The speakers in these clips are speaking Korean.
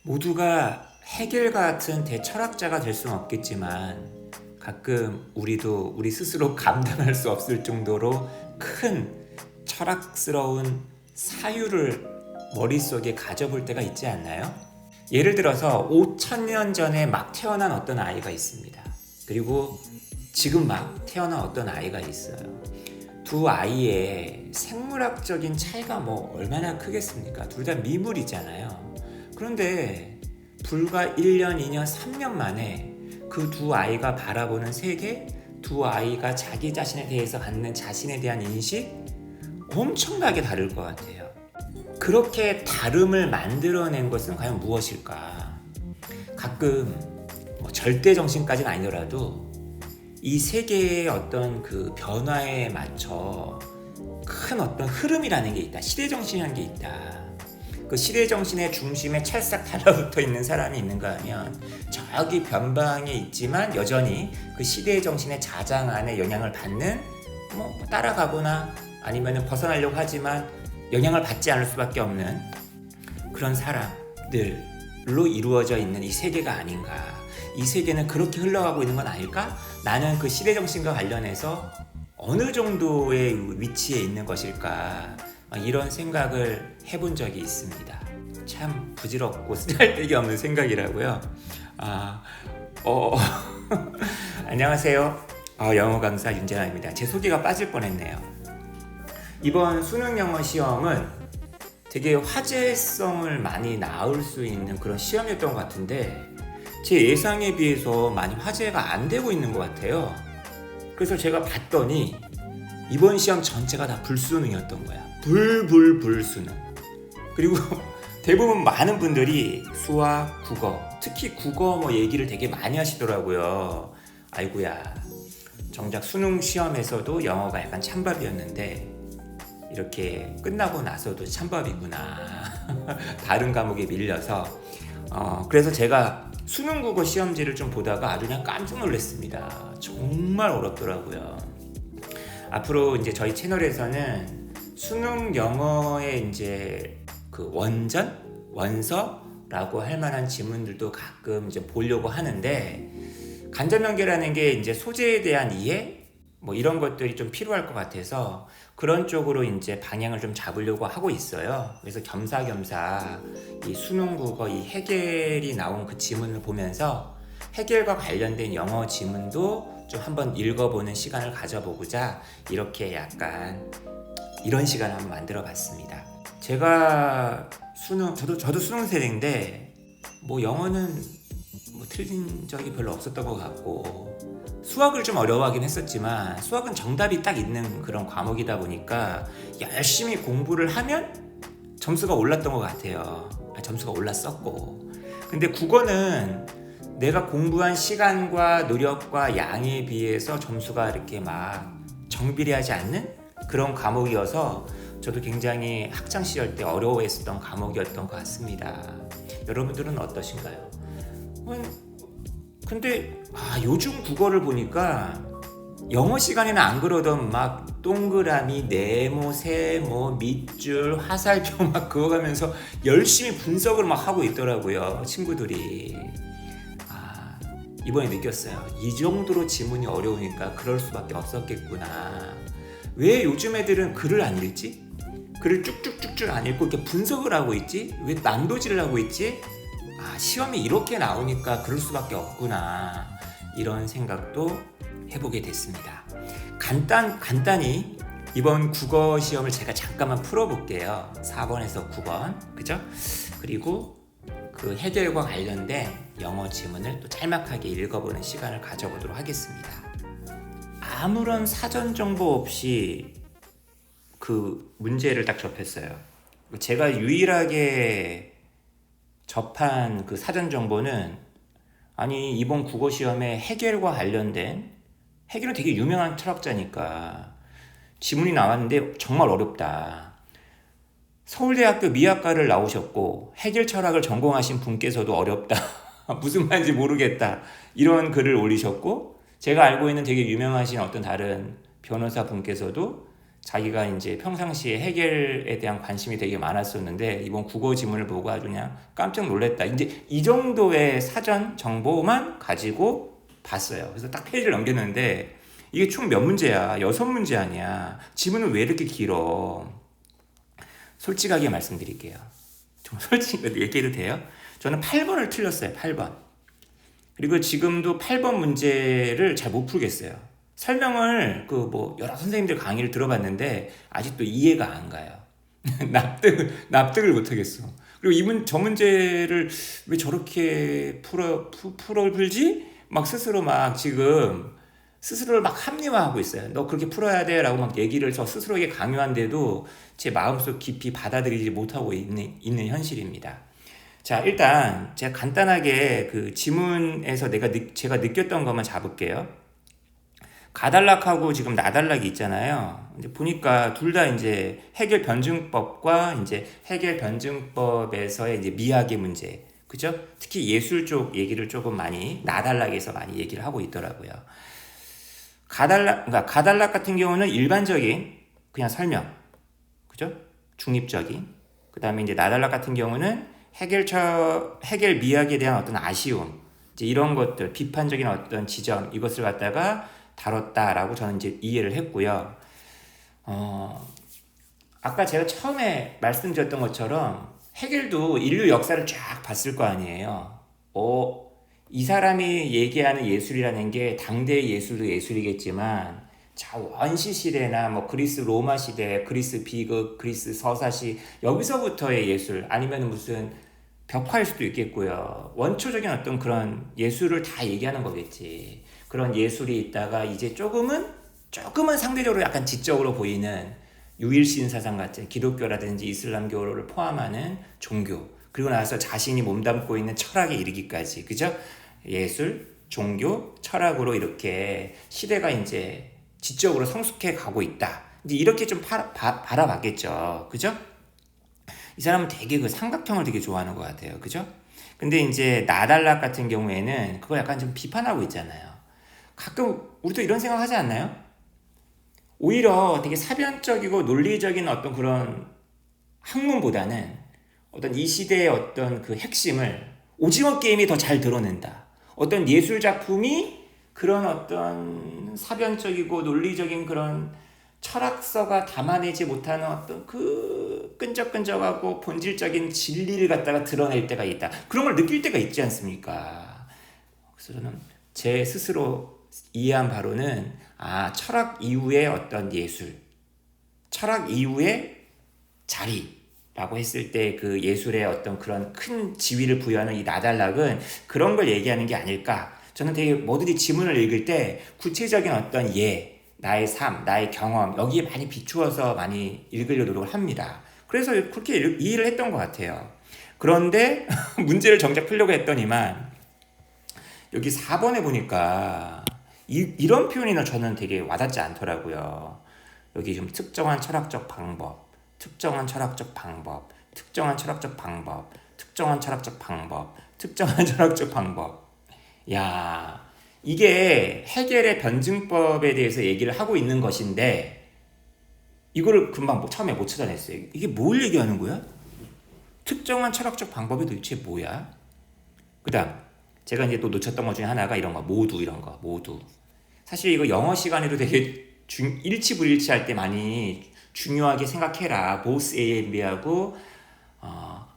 모두가 해겔 같은 대철학자가 될 수는 없겠지만 가끔 우리도 우리 스스로 감당할 수 없을 정도로 큰 철학스러운 사유를 머릿속에 가져볼 때가 있지 않나요? 예를 들어서 5천년 전에 막 태어난 어떤 아이가 있습니다. 그리고 지금 막 태어난 어떤 아이가 있어요. 두 아이의 생물학적인 차이가 뭐 얼마나 크겠습니까? 둘 다 미물이잖아요. 그런데 불과 1년, 2년, 3년 만에 그 두 아이가 바라보는 세계, 두 아이가 자기 자신에 대해서 갖는 자신에 대한 인식 엄청나게 다를 것 같아요. 그렇게 다름을 만들어낸 것은 과연 무엇일까? 가끔 뭐 절대 정신까지는 아니더라도 이 세계의 어떤 그 변화에 맞춰 큰 어떤 흐름이라는 게 있다. 시대 정신이라는 게 있다. 그 시대 정신의 중심에 찰싹 달라붙어 있는 사람이 있는가 하면 저기 변방에 있지만 여전히 그 시대 정신의 자장 안에 영향을 받는 뭐 따라가거나 아니면 벗어나려고 하지만 영향을 받지 않을 수밖에 없는 그런 사람들로 이루어져 있는 이 세계가 아닌가. 이 세계는 그렇게 흘러가고 있는 건 아닐까? 나는 그 시대 정신과 관련해서 어느 정도의 위치에 있는 것일까? 이런 생각을 해본 적이 있습니다. 참 부질없고 쓰잘데기 없는 생각이라고요. 안녕하세요. 영어 강사 윤재환입니다. 제 소개가 빠질 뻔했네요. 이번 수능 영어 시험은 되게 화제성을 많이 낳을 수 있는 그런 시험이었던 것 같은데 제 예상에 비해서 많이 화제가 안 되고 있는 것 같아요. 그래서 제가 봤더니 이번 시험 전체가 다 불수능이었던 거야. 불수능. 그리고 대부분 많은 분들이 수학, 국어, 특히 국어 뭐 얘기를 되게 많이 하시더라고요. 아이고야, 정작 수능 시험에서도 영어가 약간 찬밥이었는데 이렇게 끝나고 나서도 찬밥이구나. 다른 과목에 밀려서 그래서 제가 수능 국어 시험지를 좀 보다가 아주 그냥 깜짝 놀랐습니다. 정말 어렵더라고요. 앞으로 이제 저희 채널에서는 수능 영어의 이제 그 원서라고 할 만한 지문들도 가끔 이제 보려고 하는데 간접 연계라는 게 이제 소재에 대한 이해 뭐 이런 것들이 좀 필요할 것 같아서 그런 쪽으로 이제 방향을 좀 잡으려고 하고 있어요. 그래서 겸사겸사 이 수능 국어 이 해겔이 나온 그 지문을 보면서 해겔과 관련된 영어 지문도 좀 한번 읽어보는 시간을 가져보고자 이렇게 약간 이런 시간을 한번 만들어 봤습니다. 제가 저도 수능 세대인데 뭐 영어는 뭐 틀린 적이 별로 없었던 것 같고 수학을 좀 어려워하긴 했었지만 수학은 정답이 딱 있는 그런 과목이다 보니까 열심히 공부를 하면 점수가 올랐던 것 같아요. 점수가 올랐었고 근데 국어는 내가 공부한 시간과 노력과 양에 비해서 점수가 이렇게 막 정비례하지 않는 그런 과목이어서 저도 굉장히 학창시절 때 어려워했었던 과목이었던 것 같습니다. 여러분들은 어떠신가요? 근데 요즘 국어를 보니까 영어 시간에는 안 그러던 막 동그라미, 네모, 세모, 밑줄, 화살표 막 그어가면서 열심히 분석을 막 하고 있더라고요. 친구들이. 이번에 느꼈어요. 이 정도로 지문이 어려우니까 그럴 수밖에 없었겠구나. 왜 요즘 애들은 글을 안 읽지? 글을 쭉쭉쭉쭉 안 읽고 이렇게 분석을 하고 있지? 왜 난도질을 하고 있지? 시험이 이렇게 나오니까 그럴 수밖에 없구나. 이런 생각도 해보게 됐습니다. 간단히 이번 국어 시험을 제가 잠깐만 풀어볼게요. 4번에서 9번. 그죠? 그리고 그 해결과 관련된 영어 지문을 또 짤막하게 읽어보는 시간을 가져보도록 하겠습니다. 아무런 사전 정보 없이 그 문제를 딱 접했어요. 제가 유일하게 접한 그 사전 정보는 이번 국어 시험에 해겔과 관련된 해겔은 되게 유명한 철학자니까 지문이 나왔는데 정말 어렵다. 서울대학교 미학과를 나오셨고 해겔 철학을 전공하신 분께서도 어렵다. 무슨 말인지 모르겠다. 이런 글을 올리셨고 제가 알고 있는 되게 유명하신 어떤 다른 변호사 분께서도 자기가 이제 평상시에 해겔에 대한 관심이 되게 많았었는데 이번 국어 지문을 보고 아주 그냥 깜짝 놀랐다. 이제 이 정도의 사전 정보만 가지고 봤어요. 그래서 딱 페이지를 넘겼는데 이게 총 몇 문제야? 6문제 아니야. 지문은 왜 이렇게 길어? 솔직하게 말씀드릴게요. 정말 솔직히 얘기해도 돼요? 저는 8번을 틀렸어요. 8번. 그리고 지금도 8번 문제를 잘 못 풀겠어요. 설명을 여러 선생님들 강의를 들어봤는데 아직도 이해가 안 가요. 납득을 못 하겠어. 그리고 저 문제를 왜 저렇게 풀지? 막 스스로 막 지금 스스로를 막 합리화하고 있어요. 너 그렇게 풀어야 돼 라고 막 얘기를 저 스스로에게 강요한데도 제 마음속 깊이 받아들이지 못하고 있는 현실입니다. 자, 일단 제가 간단하게 그 지문에서 제가 느꼈던 것만 잡을게요. 가달락하고 지금 나달락이 있잖아요. 이제 보니까 둘 다 이제 해겔 변증법과 이제 해겔 변증법에서의 이제 미학의 문제, 그죠? 특히 예술 쪽 얘기를 조금 많이 나달락에서 많이 얘기를 하고 있더라고요. 그러니까 가달락 같은 경우는 일반적인 그냥 설명, 그죠? 중립적인. 그 다음에 이제 나달락 같은 경우는 해겔 미학에 대한 어떤 아쉬움, 이제 이런 것들, 비판적인 어떤 지점, 이것을 갖다가 다뤘다라고 저는 이제 이해를 했고요. 아까 제가 처음에 말씀드렸던 것처럼 해겔도 인류 역사를 쫙 봤을 거 아니에요. 이 사람이 얘기하는 예술이라는 게 당대의 예술도 예술이겠지만 자, 원시 시대나 뭐 그리스 로마 시대, 그리스 비극, 그리스 서사시 여기서부터의 예술 아니면 무슨 벽화일 수도 있겠고요. 원초적인 어떤 그런 예술을 다 얘기하는 거겠지. 그런 예술이 있다가 이제 조금은 상대적으로 약간 지적으로 보이는 유일신 사상 같은 기독교라든지 이슬람교를 포함하는 종교, 그리고 나서 자신이 몸담고 있는 철학에 이르기까지, 그죠? 예술, 종교, 철학으로 이렇게 시대가 이제 지적으로 성숙해 가고 있다. 이제 이렇게 좀 바라봤겠죠. 그죠? 이 사람은 되게 그 삼각형을 되게 좋아하는 것 같아요. 그죠? 근데 이제 나달락 같은 경우에는 그걸 약간 좀 비판하고 있잖아요. 가끔 우리도 이런 생각 하지 않나요? 오히려 되게 사변적이고 논리적인 어떤 그런 학문보다는 어떤 이 시대의 어떤 그 핵심을 오징어 게임이 더 잘 드러낸다. 어떤 예술 작품이 그런 어떤 사변적이고 논리적인 그런 철학서가 담아내지 못하는 어떤 그 끈적끈적하고 본질적인 진리를 갖다가 드러낼 때가 있다. 그런 걸 느낄 때가 있지 않습니까? 그래서 저는 제 스스로 이해한 바로는 철학 이후의 어떤 예술, 철학 이후의 자리라고 했을 때 그 예술의 어떤 그런 큰 지위를 부여하는 이 나달락은 그런 걸 얘기하는 게 아닐까. 저는 되게 뭐든지 지문을 읽을 때 구체적인 어떤 나의 삶, 나의 경험 여기에 많이 비추어서 많이 읽으려 노력을 합니다. 그래서 그렇게 이해를 했던 것 같아요. 그런데 문제를 정작 풀려고 했더니만 여기 4번에 보니까 이런 표현이 저는 되게 와닿지 않더라고요. 여기 좀 특정한 철학적 방법, 특정한 철학적 방법, 특정한 철학적 방법, 특정한 철학적 방법, 특정한 철학적 방법. 야, 이게 해겔의 변증법에 대해서 얘기를 하고 있는 것인데 이거를 금방 처음에 못 찾아냈어요. 이게 뭘 얘기하는 거야? 특정한 철학적 방법이 도대체 뭐야? 그 다음 제가 이제 또 놓쳤던 것 중에 하나가 이런 거, 모두. 사실 이거 영어 시간에도 되게 일치불일치할 때 많이 중요하게 생각해라. both A and B하고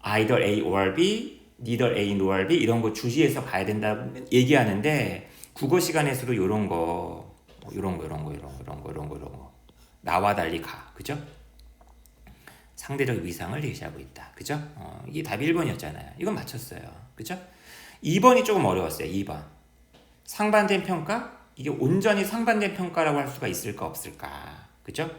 either A or B, neither A nor B 이런 거 주시해서 봐야 된다 얘기하는데 국어 시간에서도 이런 거 나와 달리 가, 그죠? 상대적 위상을 예시하고 있다, 그죠? 이게 답이 1번이었잖아요. 이건 맞췄어요, 그죠? 2번이 조금 어려웠어요. 2번 상반된 평가? 이게 온전히 상반된 평가라고 할 수가 있을까 없을까, 그죠?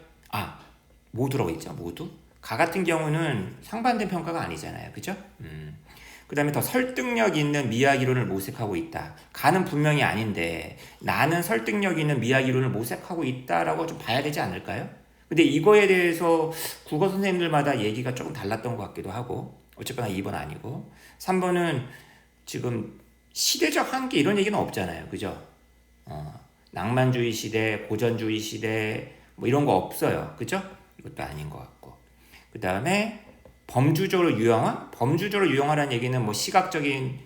모두라고 있죠. 모두. 가 같은 경우는 상반된 평가가 아니잖아요, 그죠? 그 다음에 더 설득력 있는 미학 이론을 모색하고 있다. 가는 분명히 아닌데 나는 설득력 있는 미학 이론을 모색하고 있다라고 좀 봐야 되지 않을까요? 근데 이거에 대해서 국어 선생님들마다 얘기가 조금 달랐던 것 같기도 하고, 어쨌거나 2번 아니고 3번은 지금 시대적 한계 이런 얘기는 없잖아요, 그죠? 낭만주의 시대, 고전주의 시대, 뭐 이런 거 없어요. 그죠? 이것도 아닌 것 같고. 그 다음에 범주적으로 유형화? 범주적으로 유형화라는 얘기는 뭐 시각적인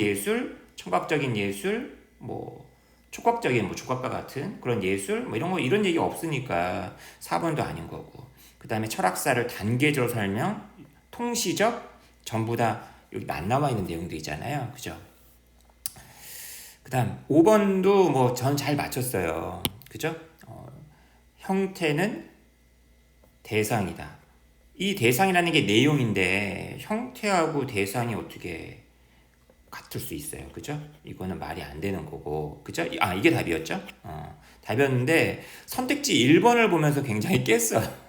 예술, 청각적인 예술, 뭐 촉각적인 뭐 촉각과 같은 그런 예술 뭐 이런 거 이런 얘기 없으니까 4번도 아닌 거고. 그 다음에 철학사를 단계적으로 설명, 통시적 전부 다 여기 안 나와 있는 내용도 있잖아요. 그죠? 그 다음 5번도 뭐 전 잘 맞췄어요. 그죠? 형태는 대상이다. 이 대상이라는 게 내용인데 형태하고 대상이 어떻게 같을 수 있어요. 그죠? 이거는 말이 안 되는 거고. 그죠? 이게 답이었죠? 답이었는데 선택지 1번을 보면서 굉장히 깼어요.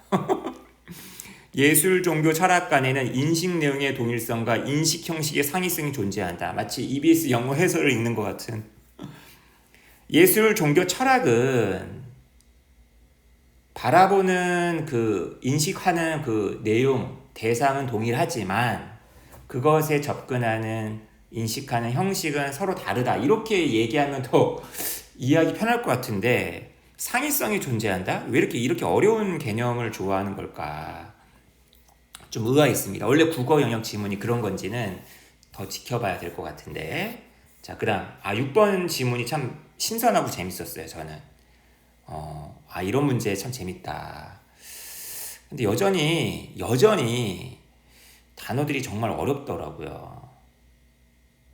예술, 종교, 철학 간에는 인식 내용의 동일성과 인식 형식의 상이성이 존재한다. 마치 EBS 영어 해설을 읽는 것 같은. 예술, 종교, 철학은 바라보는 그 인식하는 그 내용, 대상은 동일하지만 그것에 접근하는 인식하는 형식은 서로 다르다. 이렇게 얘기하면 더 이해하기 편할 것 같은데 상이성이 존재한다? 왜 이렇게 어려운 개념을 좋아하는 걸까? 좀 의아했습니다. 원래 국어 영역 지문이 그런 건지는 더 지켜봐야 될 것 같은데. 자, 그다음 6번 지문이 참 신선하고 재밌었어요. 저는 이런 문제 참 재밌다. 근데 여전히 단어들이 정말 어렵더라고요.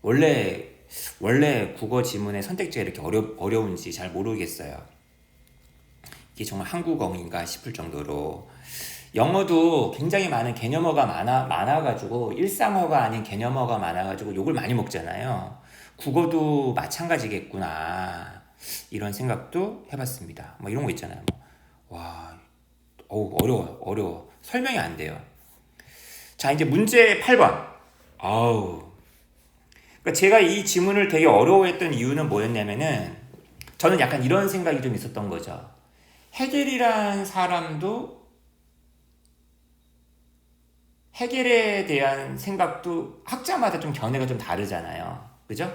원래 국어 지문의 선택지가 이렇게 어려운지 잘 모르겠어요. 이게 정말 한국어인가 싶을 정도로. 영어도 굉장히 많은 개념어가 많아가지고 일상어가 아닌 개념어가 많아가지고 욕을 많이 먹잖아요. 국어도 마찬가지겠구나 이런 생각도 해봤습니다. 뭐 이런 거 있잖아요. 어려워. 설명이 안 돼요. 자, 이제 문제 8번. 그러니까 제가 이 지문을 되게 어려워했던 이유는 뭐였냐면은 저는 약간 이런 생각이 좀 있었던 거죠. 헤겔이란 사람도 헤겔에 대한 생각도 학자마다 좀 견해가 좀 다르잖아요. 그죠?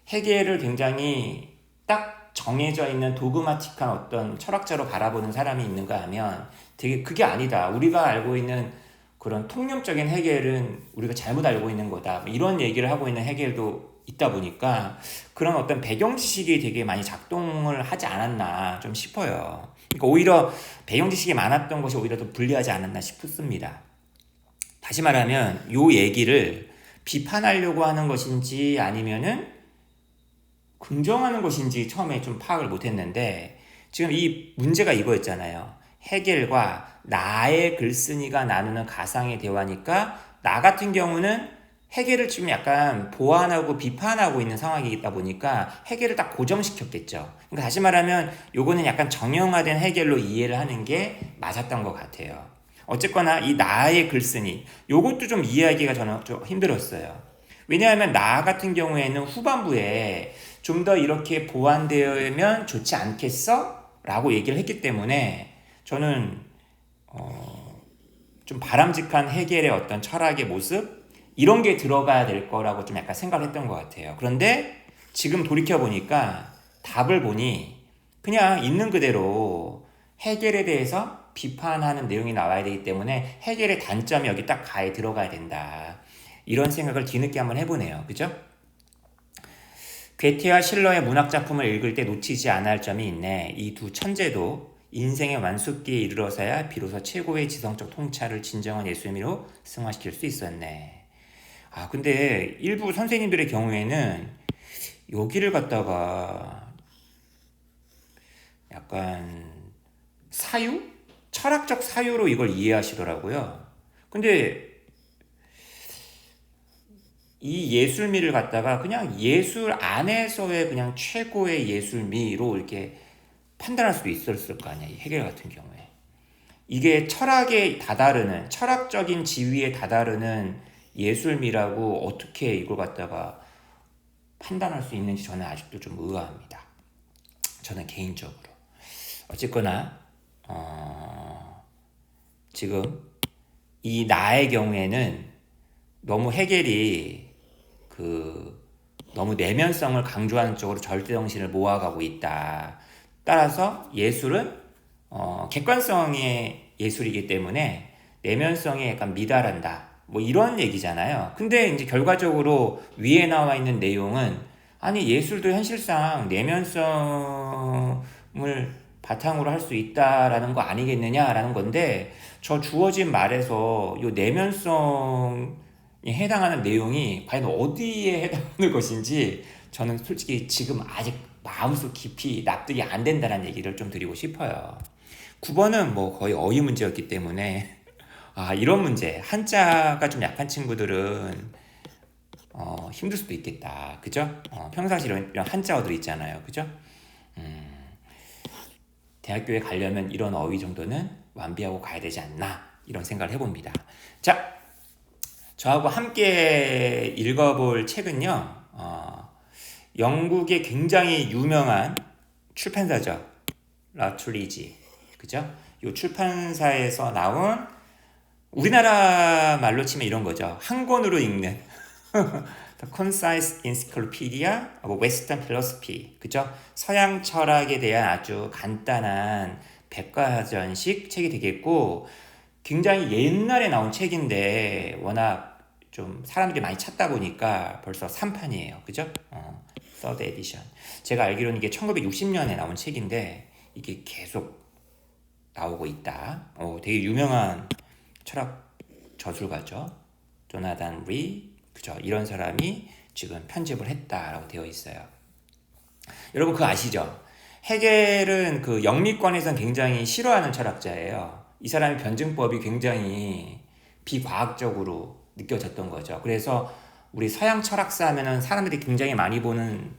헤겔을 굉장히 딱 정해져 있는 도그마틱한 어떤 철학자로 바라보는 사람이 있는가 하면 되게 그게 아니다. 우리가 알고 있는 그런 통념적인 헤겔은 우리가 잘못 알고 있는 거다. 이런 얘기를 하고 있는 헤겔도 있다 보니까 그런 어떤 배경 지식이 되게 많이 작동을 하지 않았나 좀 싶어요. 그러니까 오히려 배경 지식이 많았던 것이 오히려 더 불리하지 않았나 싶습니다. 다시 말하면 요 얘기를 비판하려고 하는 것인지 아니면은 긍정하는 것인지 처음에 좀 파악을 못했는데 지금 이 문제가 이거였잖아요. 헤겔과 나의 글쓴이가 나누는 가상의 대화니까 나 같은 경우는 헤겔을 지금 약간 보완하고 비판하고 있는 상황이다 보니까 헤겔을 딱 고정시켰겠죠. 그러니까 다시 말하면 요거는 약간 정형화된 헤겔로 이해를 하는 게 맞았던 것 같아요. 어쨌거나 이 나의 글쓴이 요것도 좀 이해하기가 저는 좀 힘들었어요. 왜냐하면 나 같은 경우에는 후반부에 좀 더 이렇게 보완되면 좋지 않겠어? 라고 얘기를 했기 때문에 저는 좀 바람직한 헤겔의 어떤 철학의 모습 이런 게 들어가야 될 거라고 좀 약간 생각을 했던 것 같아요. 그런데 지금 돌이켜보니까 답을 보니 그냥 있는 그대로 헤겔에 대해서 비판하는 내용이 나와야 되기 때문에 헤겔의 단점이 여기 딱 가에 들어가야 된다. 이런 생각을 뒤늦게 한번 해보네요. 그죠? 괴테와 실러의 문학작품을 읽을 때 놓치지 않아야 할 점이 있네. 이 두 천재도 인생의 완숙기에 이르러서야 비로소 최고의 지성적 통찰을 진정한 예술미로 승화시킬 수 있었네. 근데 일부 선생님들의 경우에는 여기를 갖다가 약간 사유? 철학적 사유로 이걸 이해하시더라고요. 근데 이 예술미를 갖다가 그냥 예술 안에서의 그냥 최고의 예술미로 이렇게 판단할 수도 있었을 거 아니야. 이 헤겔 같은 경우에. 이게 철학에 다다르는, 철학적인 지위에 다다르는 예술미라고 어떻게 이걸 갖다가 판단할 수 있는지 저는 아직도 좀 의아합니다. 저는 개인적으로. 어쨌거나 지금 이 나의 경우에는 너무 헤겔이 너무 내면성을 강조하는 쪽으로 절대정신을 모아가고 있다. 따라서 예술은 객관성의 예술이기 때문에 내면성에 약간 미달한다. 뭐 이런 얘기잖아요. 근데 이제 결과적으로 위에 나와 있는 내용은 아니 예술도 현실상 내면성을 바탕으로 할 수 있다라는 거 아니겠느냐라는 건데 저 주어진 말에서 이 내면성에 해당하는 내용이 과연 어디에 해당하는 것인지 저는 솔직히 지금 아직 마음속 깊이 납득이 안 된다는 얘기를 좀 드리고 싶어요. 9번은 뭐 거의 어휘 문제였기 때문에 이런 문제 한자가 좀 약한 친구들은 힘들 수도 있겠다. 그죠? 평상시 이런 한자어들 있잖아요. 그죠? 대학교에 가려면 이런 어휘 정도는 완비하고 가야 되지 않나 이런 생각을 해봅니다. 자, 저하고 함께 읽어볼 책은요. 영국의 굉장히 유명한 출판사죠. 라툴리지. 그죠? 이 출판사에서 나온 우리나라 말로 치면 이런 거죠. 한 권으로 읽는 The Concise Encyclopedia of Western Philosophy. 그죠? 서양 철학에 대한 아주 간단한 백과전식 책이 되겠고 굉장히 옛날에 나온 책인데 워낙 좀 사람들이 많이 찾다 보니까 벌써 3판이에요. 그죠? Third edition. 제가 알기로는 이게 1960년에 나온 책인데 이게 계속 나오고 있다. 되게 유명한 철학 저술가죠. 조나단 리. 그죠? 이런 사람이 지금 편집을 했다라고 되어 있어요. 여러분 그거 아시죠? 헤겔은 그 영미권에선 굉장히 싫어하는 철학자예요. 이 사람의 변증법이 굉장히 비과학적으로 느껴졌던 거죠. 그래서 우리 서양 철학사 하면은 사람들이 굉장히 많이 보는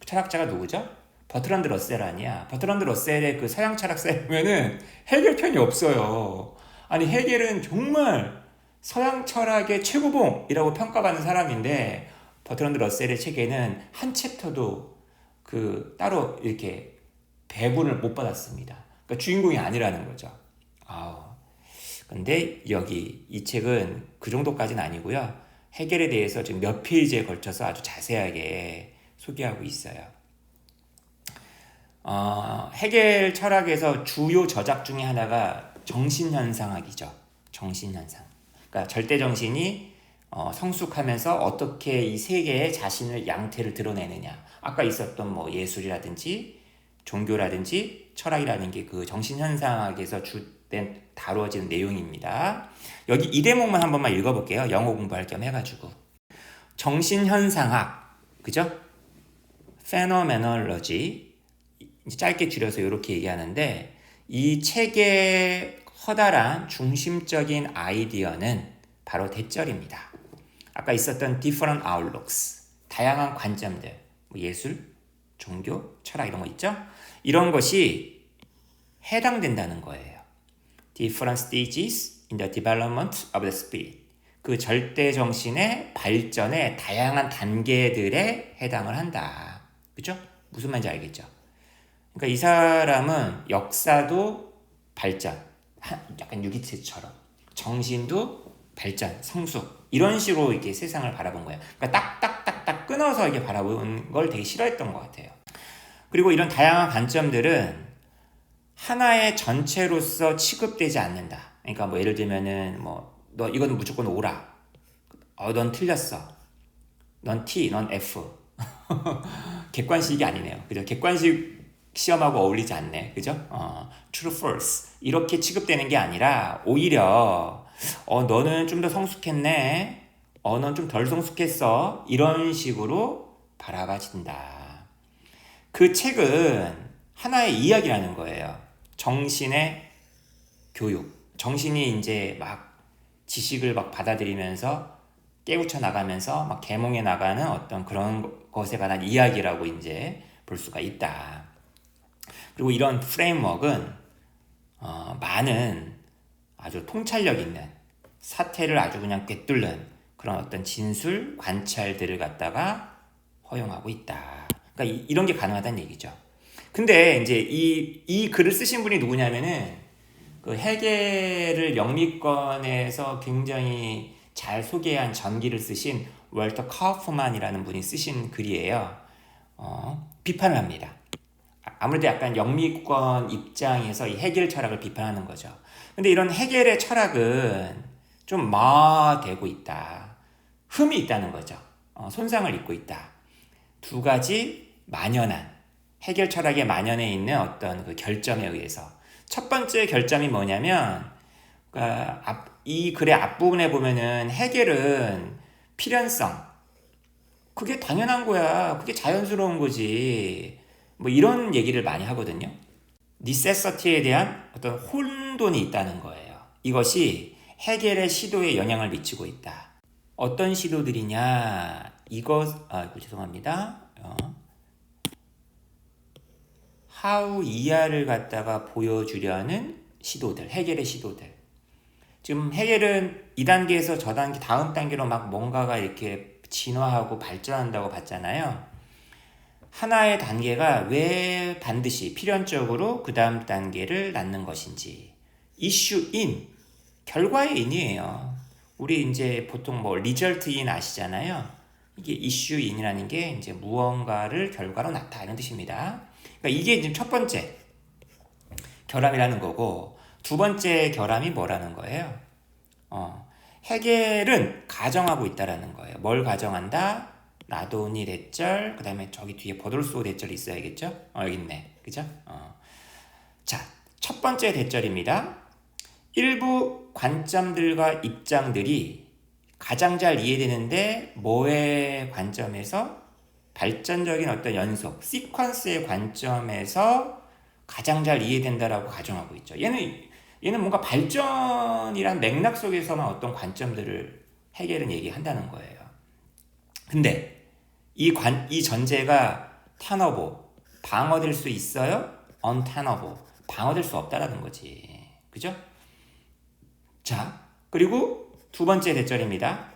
철학자가 누구죠? 버트런드 러셀 아니야. 버트런드 러셀의 그 서양 철학사에 보면은 헤겔 편이 없어요. 아니 헤겔은 정말 서양 철학의 최고봉이라고 평가받는 사람인데 버트런드 러셀의 책에는 한 챕터도 그 따로 이렇게 배분을 못 받았습니다. 그러니까 주인공이 아니라는 거죠. 근데 여기 이 책은 그 정도까지는 아니고요. 헤겔에 대해서 지금 몇 페이지에 걸쳐서 아주 자세하게 소개하고 있어요. 헤겔 철학에서 주요 저작 중에 하나가 정신현상학이죠. 정신현상. 그러니까 절대정신이 성숙하면서 어떻게 이 세계의 자신의 양태를 드러내느냐. 아까 있었던 뭐 예술이라든지 종교라든지 철학이라는 게 그 정신현상학에서 주된 다루어지는 내용입니다. 여기 이 대목만 한 번만 읽어볼게요. 영어 공부할 겸 해가지고. 정신현상학, 그죠? Phenomenology, 짧게 줄여서 이렇게 얘기하는데 이 책의 커다란 중심적인 아이디어는 바로 대절입니다. 아까 있었던 different outlooks, 다양한 관점들, 뭐 예술, 종교, 철학 이런 거 있죠? 이런 것이 해당된다는 거예요. Different stages in the development of the spirit. 그 절대 정신의 발전의 다양한 단계들에 해당을 한다. 그죠? 무슨 말인지 알겠죠? 그러니까 이 사람은 역사도 발전, 약간 유기체처럼 정신도 발전, 성숙 이런 식으로 이렇게 세상을 바라본 거예요. 그러니까 딱딱딱딱 끊어서 이렇게 바라본 걸 되게 싫어했던 것 같아요. 그리고 이런 다양한 관점들은 하나의 전체로서 취급되지 않는다. 그러니까 뭐 예를 들면은 뭐 너 이건 무조건 O라. 넌 틀렸어. 넌 T, 넌 F. 객관식이 아니네요. 그죠? 객관식 시험하고 어울리지 않네. 그죠? true, false. 이렇게 취급되는 게 아니라 오히려 너는 좀 더 성숙했네. 넌 좀 덜 성숙했어. 이런 식으로 바라봐진다. 그 책은 하나의 이야기라는 거예요. 정신의 교육. 정신이 이제 막 지식을 막 받아들이면서 깨우쳐 나가면서 막 계몽해 나가는 어떤 그런 것에 관한 이야기라고 이제 볼 수가 있다. 그리고 이런 프레임워크는 많은 아주 통찰력 있는 사태를 아주 그냥 꿰뚫는 그런 어떤 진술 관찰들을 갖다가 허용하고 있다. 그러니까 이런 게 가능하다는 얘기죠. 근데 이제 이 글을 쓰신 분이 누구냐면은 그 헤겔을 영미권에서 굉장히 잘 소개한 전기를 쓰신 월터 카우프만이라는 분이 쓰신 글이에요. 비판을 합니다. 아무래도 약간 영미권 입장에서 이 헤겔 철학을 비판하는 거죠. 근데 이런 헤겔의 철학은 좀 마되고 있다. 흠이 있다는 거죠. 손상을 입고 있다. 두 가지 만연한 헤겔 철학의 만연해 있는 어떤 그 결점에 의해서 첫 번째 결점이 뭐냐면 그러니까 이 글의 앞부분에 보면은 헤겔은 필연성 그게 당연한 거야. 그게 자연스러운 거지. 뭐 이런 얘기를 많이 하거든요. necessity에 대한 어떤 혼돈이 있다는 거예요. 이것이 헤겔의 시도에 영향을 미치고 있다. 어떤 시도들이냐? 죄송합니다. how 이하를 갖다가 보여주려는 시도들, 헤겔의 시도들. 지금 헤겔은 이 단계에서 저 단계, 다음 단계로 막 뭔가가 이렇게 진화하고 발전한다고 봤잖아요. 하나의 단계가 왜 반드시 필연적으로 그 다음 단계를 낳는 것인지. 이슈인, 결과의 인이에요. 우리 이제 보통 뭐 리절트인 아시잖아요. 이게 이슈인이라는 게 이제 무언가를 결과로 낳다 이런 뜻입니다. 그러니까 이게 이제 첫 번째 결함이라는 거고 두 번째 결함이 뭐라는 거예요? 헤겔은 가정하고 있다라는 거예요. 뭘 가정한다? 라도니 대절, 그 다음에 저기 뒤에 버돌소 대절이 있어야겠죠? 여기 있네. 그죠? 자, 첫 번째 대절입니다. 일부 관점들과 입장들이 가장 잘 이해되는데 뭐의 관점에서 발전적인 어떤 연속, 시퀀스의 관점에서 가장 잘 이해된다라고 가정하고 있죠. 얘는 뭔가 발전이란 맥락 속에서만 어떤 관점들을 헤겔은 얘기한다는 거예요. 근데 이 전제가 타너보, 방어될 수 있어요? 언타너보, 방어될 수 없다라는 거지. 그죠? 자, 그리고 두 번째 대절입니다.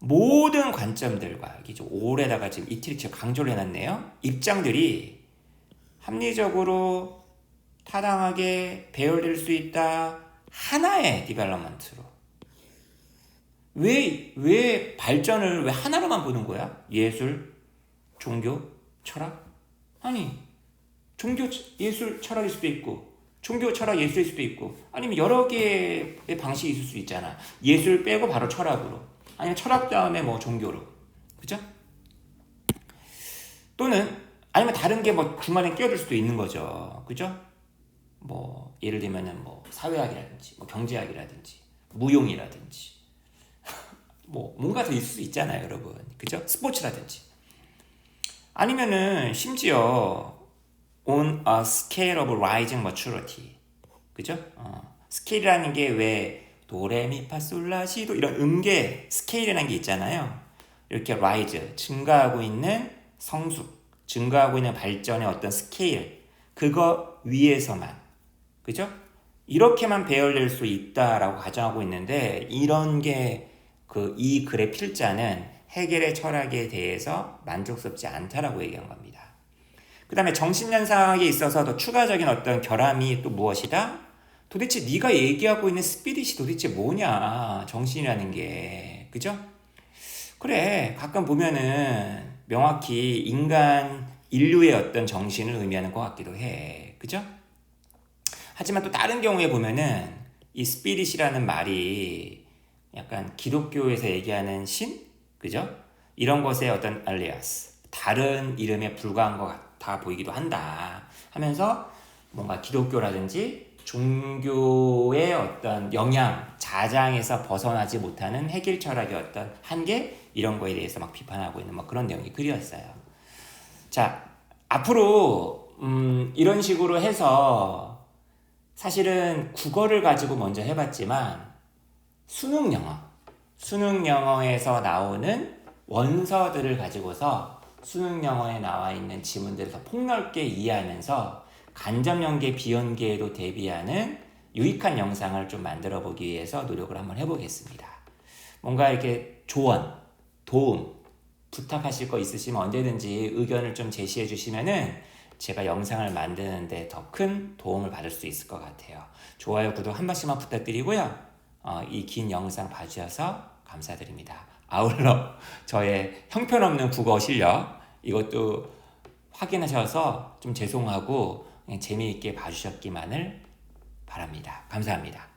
모든 관점들과 이게 좀 올에다가 지금 이틀 강조를 해놨네요. 입장들이 합리적으로 타당하게 배열될 수 있다. 하나의 디벨롭먼트로. 왜 발전을 왜 하나로만 보는 거야? 예술, 종교, 철학? 아니, 종교, 예술, 철학일 수도 있고 종교, 철학, 예술일 수도 있고 아니면 여러 개의 방식이 있을 수 있잖아. 예술 빼고 바로 철학으로 아니면 철학 다음에 뭐 종교로. 그죠? 또는 아니면 다른 게 뭐 중간에 끼어들 수도 있는 거죠. 그죠? 뭐 예를 들면은 뭐 사회학이라든지 뭐 경제학이라든지 무용이라든지 뭐 뭔가 더 있을 수 있잖아요, 여러분. 그죠? 스포츠라든지 아니면은 심지어 on a scale of rising maturity. 그죠? 스케일이라는 게 왜 도레미파솔라시도 이런 음계 스케일이라는 게 있잖아요. 이렇게 rise 증가하고 있는 성숙, 증가하고 있는 발전의 어떤 스케일 그거 위에서만 그죠? 이렇게만 배열될 수 있다라고 가정하고 있는데 이런 게 이 글의 필자는 헤겔의 철학에 대해서 만족스럽지 않다라고 얘기한 겁니다. 그 다음에 정신연상학에 있어서 더 추가적인 어떤 결함이 또 무엇이다? 도대체 네가 얘기하고 있는 스피릿이 도대체 뭐냐? 정신이라는 게. 그죠? 그래, 가끔 보면은 명확히 인류의 어떤 정신을 의미하는 것 같기도 해. 그죠? 하지만 또 다른 경우에 보면은 이 스피릿이라는 말이 약간 기독교에서 얘기하는 신? 그죠? 이런 것의 어떤 알리아스, 다른 이름에 불과한 것 같아 보이기도 한다 하면서 뭔가 기독교라든지 종교의 어떤 영향, 자장에서 벗어나지 못하는 헤겔 철학의 어떤 한계 이런 거에 대해서 막 비판하고 있는 뭐 그런 내용이 글이었어요. 자, 앞으로 이런 식으로 해서 사실은 국어를 가지고 먼저 해봤지만 수능 영어에서 나오는 원서들을 가지고서 수능 영어에 나와 있는 지문들을 더 폭넓게 이해하면서 간접연계, 비연계에도 대비하는 유익한 영상을 좀 만들어 보기 위해서 노력을 한번 해보겠습니다. 뭔가 이렇게 조언, 도움 부탁하실 거 있으시면 언제든지 의견을 좀 제시해 주시면은 제가 영상을 만드는데 더 큰 도움을 받을 수 있을 것 같아요. 좋아요, 구독 한 번씩만 부탁드리고요. 이 긴 영상 봐주셔서 감사드립니다. 아울러 저의 형편없는 국어 실력 이것도 확인하셔서 좀 죄송하고 그냥 재미있게 봐주셨기만을 바랍니다. 감사합니다.